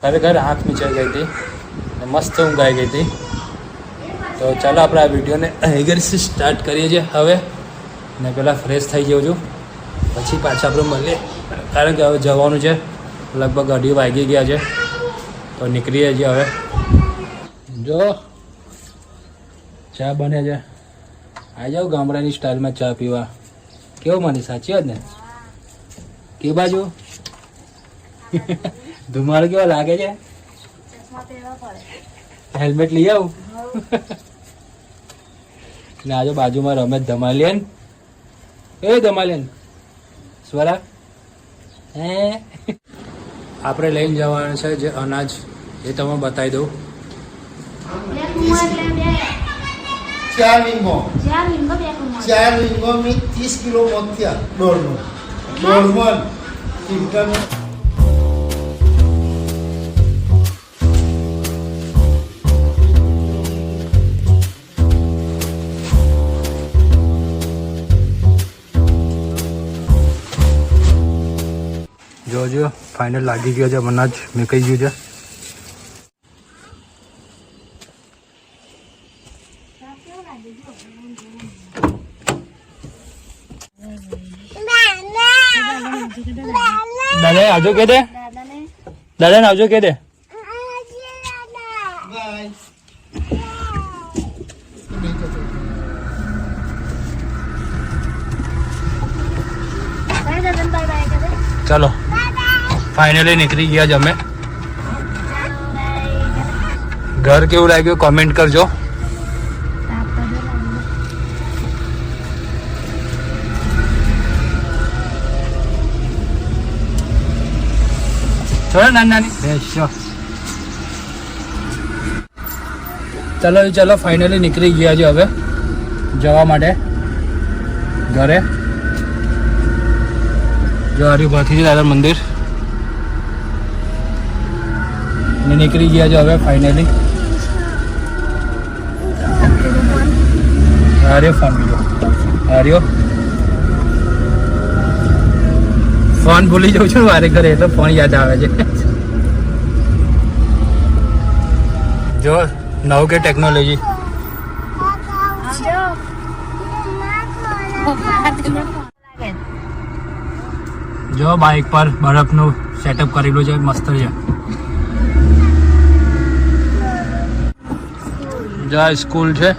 ખરેખર આંખ મીચાઈ ગઈ હતી, મસ્ત ઊંઘ આવી ગઈ હતી. તો ચાલો આપણે આ વિડીયોને અહીં સ્ટાર્ટ કરીએ છીએ હવે. ને પહેલાં ફ્રેશ થઈ જાઉં છું, પછી પાછા આપણે મળીએ, કારણ કે હવે જવાનું છે. લગભગ 2:30 વાગી ગયા છે, તો નીકળીએ છીએ હવે. જો ચા બને છે, આવી જાઓ ગામડાની સ્ટાઇલમાં ચા પીવા. કેવું મને સાચી વાત ને? કે બાજુ ધુમાડો કેવો લાગે છે? હેલ્મેટ લઈ આવું ને. આજે બાજુમાં રમેશ ધમાલિયન. એ ધમાલિયન સ્વરા હે આપણે લઈને જવાનું છે જે અનાજ, એ તમે બતાવી દઉં. 4 રીંગો में 30 किलो मत किया डोरमन क्विंटल में. જો ફાઇનલ લાગી ગયો છે, અનાજ મેં કહી ગયું છે. દાદા આવજો કે દે, દાદા ને આવજો કે દે. ચલો ફાઇનલી નીકળી ગયા જ અમે. ઘર કેવું લાગ્યું કોમેન્ટ કરજો. ચલો ફાઇનલી નીકળી ગયા છે હવે જવા માટે ઘરે. જો હરિભાથી છે દાદા મંદિર, ને નીકળી ગયા છે હવે ફાઇનલી. આર્યો ફોન બીજો, આર્યો ફોન ભૂલી જાઉં છું વારે ઘરે, એટલે ફોન યાદ આવે છે. જો નવું કે ટેકનોલોજી. જો બાઇક પર બરફનું સેટઅપ કરેલું છે, મસ્ત છે. જો આ સ્કૂલ છે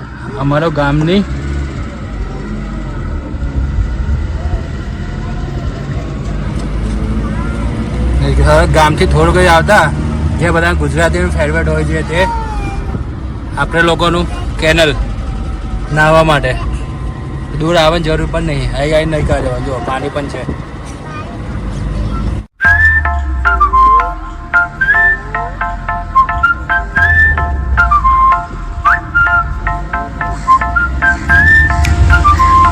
અમારો ગામની. ગામથી થોડુંક જ આવતા જે બધા ગુજરાતીનું ફેવરેટ હોય છે તે આપણે લોકોનું કેનલ નાહવા માટે. દૂર આવવાની જરૂર પણ નહીં, અહીં નહીં કાઢવા. જો પાણી પણ છે.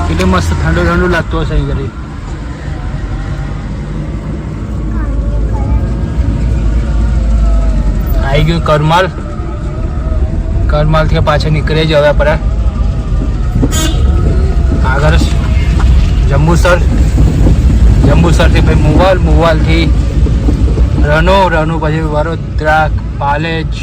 કેટલું મસ્ત ઠંડુ ઠંડુ લાગતું હશે અહીં ઘરે. આવી ગયું કરમાલ. કરમાલથી પાછળ નીકળે જ હવે આપણે આગળ જંબુસર. જંબુસરથી પછી મુવાલ, મુવાલથી રનો, રનો પછી વડોદરા, પાલેજ.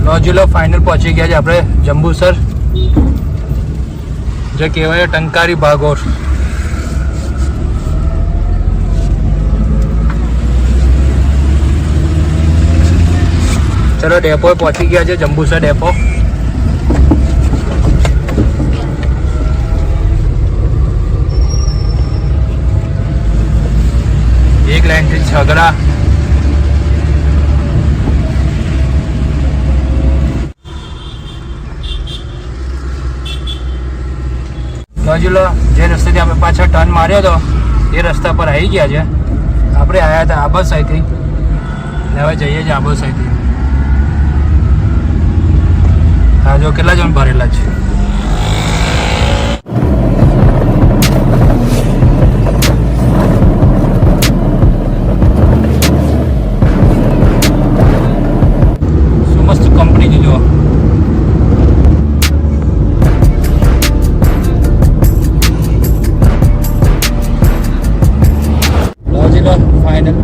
નોજુલો ફાઇનલ પહોંચી ગયા છે આપણે જંબુસર, જે કહેવાય ટંકારી ભાગોર. ચલો ડેપો પહોંચી ગયા છે, જંબુસર ડેપો. એક લાઈનથી છગડા. નોજુલો જે રસ્તેથી આપણે પાછળ ટર્ન માર્યો હતો એ રસ્તા પર આવી ગયા છે. આપણે આવ્યા હતા આબા સાઈડથી ને હવે જઈએ છીએ આબા સાઈડથી. હા જો કેટલા જણ ભરેલા છે. શું મસ્ત કંપની જો. ફાઇનલ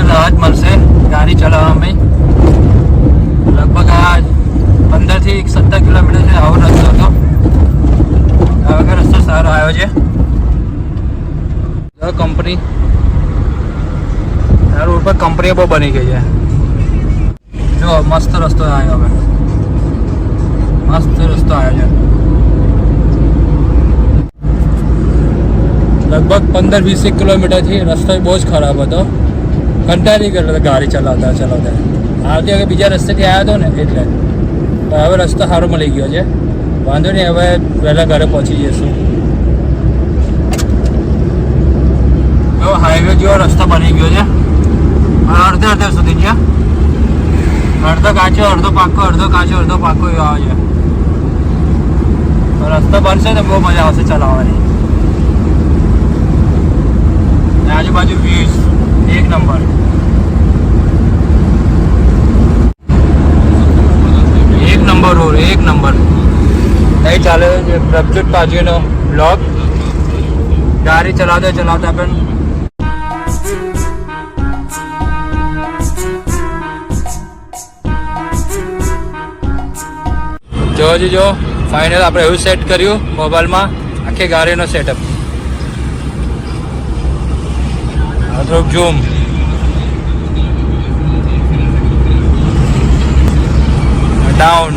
રાહત મળશે ગાડી ચલાવવામાં. લગભગ આ 15 થી 17 કિલોમીટર છે આવો રસ્તો હતો. હવે રસ્તો સારો આવ્યો છે. કંપની આ રોડ પર કંપની બહુ બની ગઈ છે. જો મસ્ત રસ્તો આવ્યો. હવે મસ્ત રસ્તો આવ્યો છે. લગભગ 15-20 કિલોમીટરથી રસ્તો બહુ જ ખરાબ હતો. કંટાળી ગયેલો ગાડી ચલાવતા આવતી હવે બીજા રસ્તેથી આવ્યો હતો ને એટલે. તો હવે રસ્તો સારો મળી ગયો છે. વાંધો નહીં, હવે વહેલા ઘરે પહોંચી જઈશું. હવે હાઈવે જેવો રસ્તો બની ગયો છે. અડધે સુધી છે. અડધો કાચો અડધો પાકો અડધો કાચો અડધો પાકો એવો આવે છે. રસ્તો બનશે તો બહુ મજા આવશે ચલાવવાની. આજુબાજુ વ્યૂઝ એક નંબર. એક નંબર રોડ એક નંબર. અહીં ચાલે છે પ્રભજોત બાજુનો બ્લોગ. ગાડી ચલાવતા પણ જો ફાઇનલ આપણે એવું સેટ કર્યું મોબાઈલમાં આખી ગાડીનો સેટઅપ. થોડુંક ઝૂમ. ડાઉન.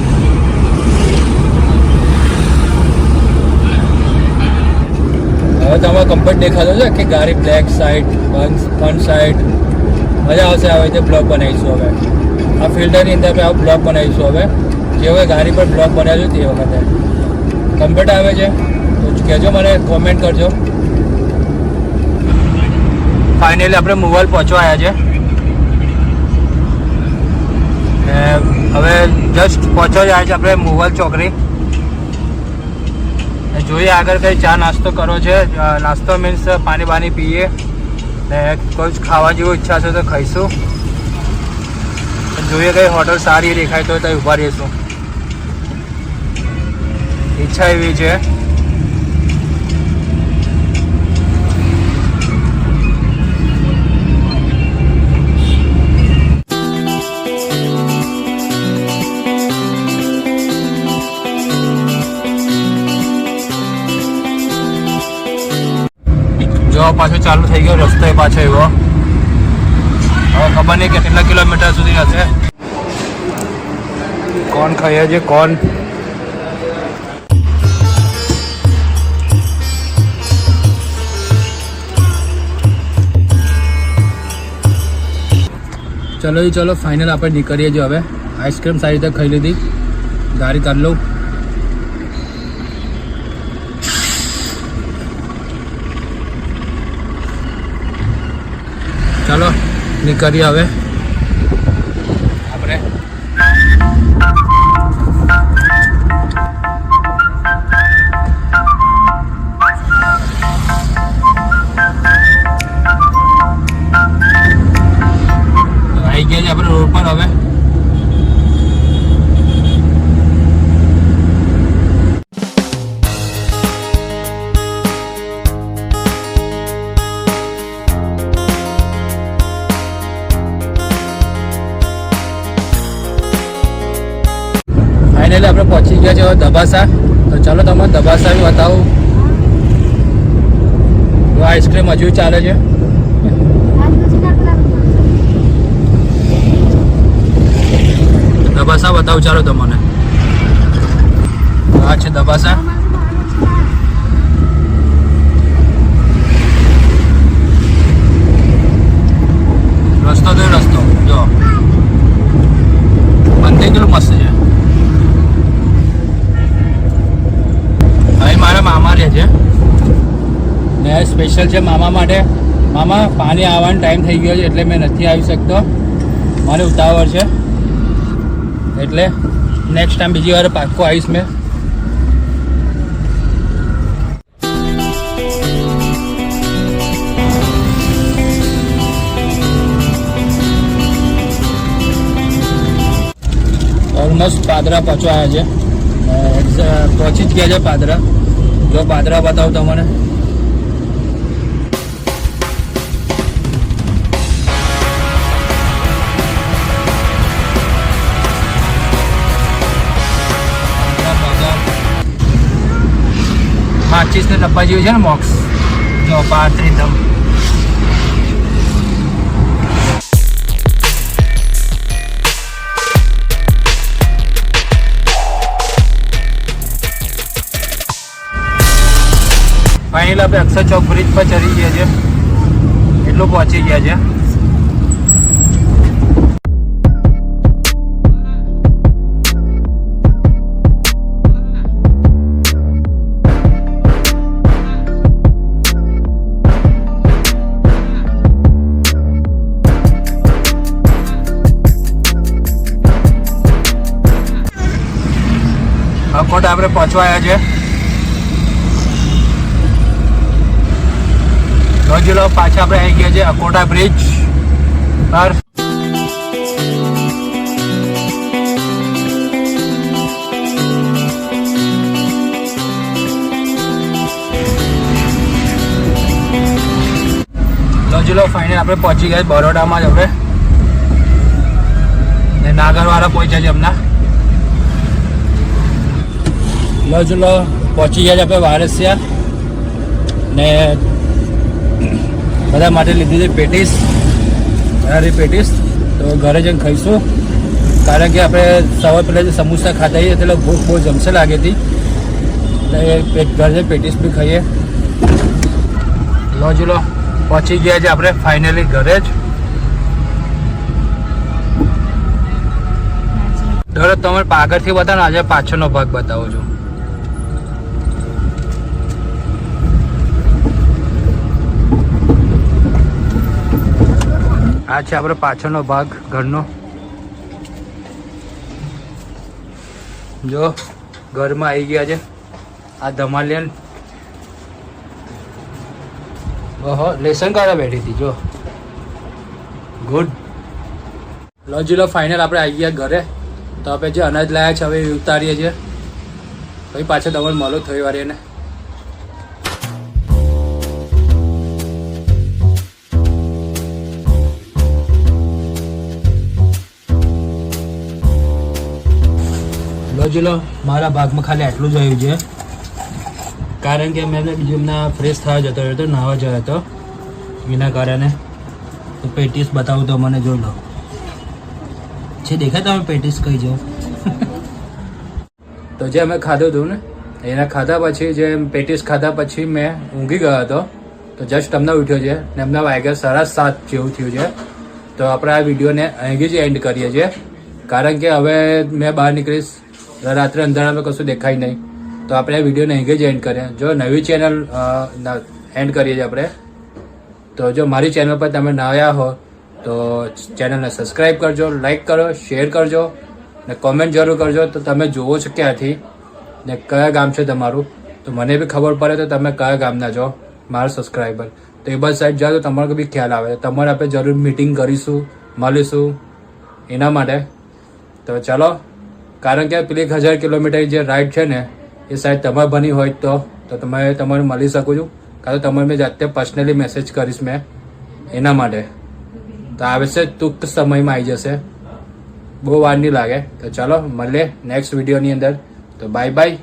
હવે તમારે કમ્ફર્ટ દેખાતો છે કે ગાડી બ્લેક સાઈડ ફ્રન્ટ સાઈડ મજા આવશે. હવે તે બ્લોક બનાવીશું. હવે આ ફિલ્ટરની અંદર આપણે આવું બ્લોક બનાવીશું. હવે જે હવે ગાડી પર બ્લોક બનાવ્યું તે વખતે કમ્ફર્ટ આવે છે તો કહેજો, મને કોમેન્ટ કરજો. ફાઇનલી આપણે મોબાઈલ પહોંચવા આવ્યા છે. હવે જસ્ટ પહોંચવા જ આવ્યા છે આપણે મોબાઈલ ચોકડી. જોઈએ આગળ કંઈ ચા નાસ્તો કરો છે. નાસ્તો મીન્સ પાણી બાની પીએ ને કોઈ ખાવા જેવું ઈચ્છા છે તો ખાઈશું. જોઈએ કંઈ હોટલ સારી દેખાય તો ત્યાં ઊભા રહીશું. ઈચ્છા એવી છે. જો પાછો ચાલુ થઈ ગયો રસ્તો પાછો એવો. હવે ખબર નહીં કે કેટલા કિલોમીટર સુધી હશે. કોણ ખાઈએ છે કોણ. ચલો ફાઇનલ આપણે નીકળીએ છીએ. હવે આઈસ્ક્રીમ સારી રીતે ખાઈ લીધી. ગાડી કાઢ લઉં. ચાલો નીકળીએ હવે આપણે. આવી ગયા છે આપણે રોડ પર. હવે ફાઇનલી આપણે પહોંચી ગયા છે દબાસા. તો ચાલો તમને દબાસા બી બતાવું. આઈસ્ક્રીમ હજુ ચાલે છે. દબાસા બતાવું ચાલો તમને. આ છે દબાસા. રસ્તો તો રસ્તો જો બંધ કેટલું મસ્ત છે. ને સ્પેશિયલ છે મામા માટે. મામા પાણી આવવાનો ટાઈમ થઈ ગયો છે એટલે મેં નથી આવી શકતો, મને ઉતાવળ છે એટલે નેક્સ્ટ ટાઈમ બીજી વાર પાક્કો આવીશ મેં. ઓલમોસ્ટ પાદરા પહોંચવા આવ્યા છે, પહોંચી જ ગયા છે પાદરા. જો પાદરા બતાવું તમને. માચીસ ને ડબ્બા જેવું છે ને બોક્સ, જો 35 ધમ. ફાઇનલ આપણે અક્ષર ચોક બ્રિજ પર ચડી ગયા છે, એટલું પહોંચી ગયા છે. અકોટ આપણે પહોંચવા આવ્યા છે. રોજલો પાછા આપણે આવી ગયા છે અકોટા બ્રિજ પર. રોજલો ફાઇનલ આપણે પહોંચી ગયા બરોડામાં જ આપણે, ને નાગરવાળા પહોંચ્યા છે હમણાં. રોજલો પહોંચી ગયા છે આપણે વારસિયા, ને બધા માટે લીધી છે પેટીસ, સારી પેટીસ. તો ઘરે જઈને ખાઈશું, કારણ કે આપણે સવાર પહેલાં જે સમોસા ખાતા હોઈએ એટલે ભૂખ બહુ જમશે લાગી હતી, એટલે ઘરે જઈને પેટીસ બી ખાઈએ. લો પહોંચી ગયા છે આપણે ફાઇનલી ઘરે જ. ધરો તમે આગળથી બતાવો, આજે પાછળનો ભાગ બતાવો છો. આ છે આપણે પાછળનો ભાગ ઘરનો. જો ઘરમાં આવી ગયા છે આ ધમાલિયન. ઓહો લેસન કરવા બેઠી હતી જો. ગુડ. લોજીલો ફાઇનલ આપણે આવી ગયા ઘરે. તો આપણે જે અનાજ લાયા છે હવે ઉતારીએ છીએ, પછી પાછળ તમારે મળો થોડી વાર એને. લોજીલો મારા ભાગમાં ખાલી આટલું જ આવ્યું છે, કારણ કે મેં બીજું ફ્રેશ થવા જતો રહ્યો હતો, નાહવા જયો હતો, એના કારણે. તો પેટીસ બતાવું તો મને જોઈ લો છે, દેખાય તમે પેટીસ કઈ જાઓ. તો જે અમે ખાધું હતું ને એના ખાધા પછી, જે પેટીસ ખાધા પછી મેં ઊંઘી ગયો હતો. તો જસ્ટ તમને ઉઠ્યો છે ને એમના વાગ્યા 7:30 જેવું થયું છે. તો આપણે આ વિડીયોને અહીં જ એન્ડ કરીએ છીએ, કારણ કે હવે મેં બહાર નીકળીશ, રાત્રે અંધારામાં કશું દેખાય નહીં. તો આપણે આ વિડીયોને અહીં જ એન્ડ કરીએ. જો નવી ચેનલ એન્ડ કરીએ છીએ આપણે. તો જો મારી ચેનલ પર તમે ના આવ્યા હો તો ચેનલને સબસ્ક્રાઈબ કરજો, લાઈક કરો, શેર કરજો ને કોમેન્ટ જરૂર કરજો. તો તમે જુઓ છો ક્યાંથી ને કયા ગામ છે તમારું, તો મને બી ખબર પડે તો તમે કયા ગામના છો મારા સબસ્ક્રાઈબર. તો એ બસ સાઈડ જાઓ તો તમારો બી ખ્યાલ આવે. તમારે આપણે જરૂર મીટિંગ કરીશું, મળીશું એના માટે. તો ચાલો, કારણ કે પેલી 1000 કિલોમીટર જે રાઈડ છે ને એ સાઈડ તમારે બની હોય તો તમારે મળી શકું છું, કારણ કે તમારે મેં જાતે પર્સનલી મેસેજ કરીશ મેં એના માટે. તો આવે છે ટૂંક સમયમાં આવી જશે, બહુ વાર નહીં લાગે. તો ચાલો મળીએ નેક્સ્ટ વિડીયોની અંદર. તો બાય બાય.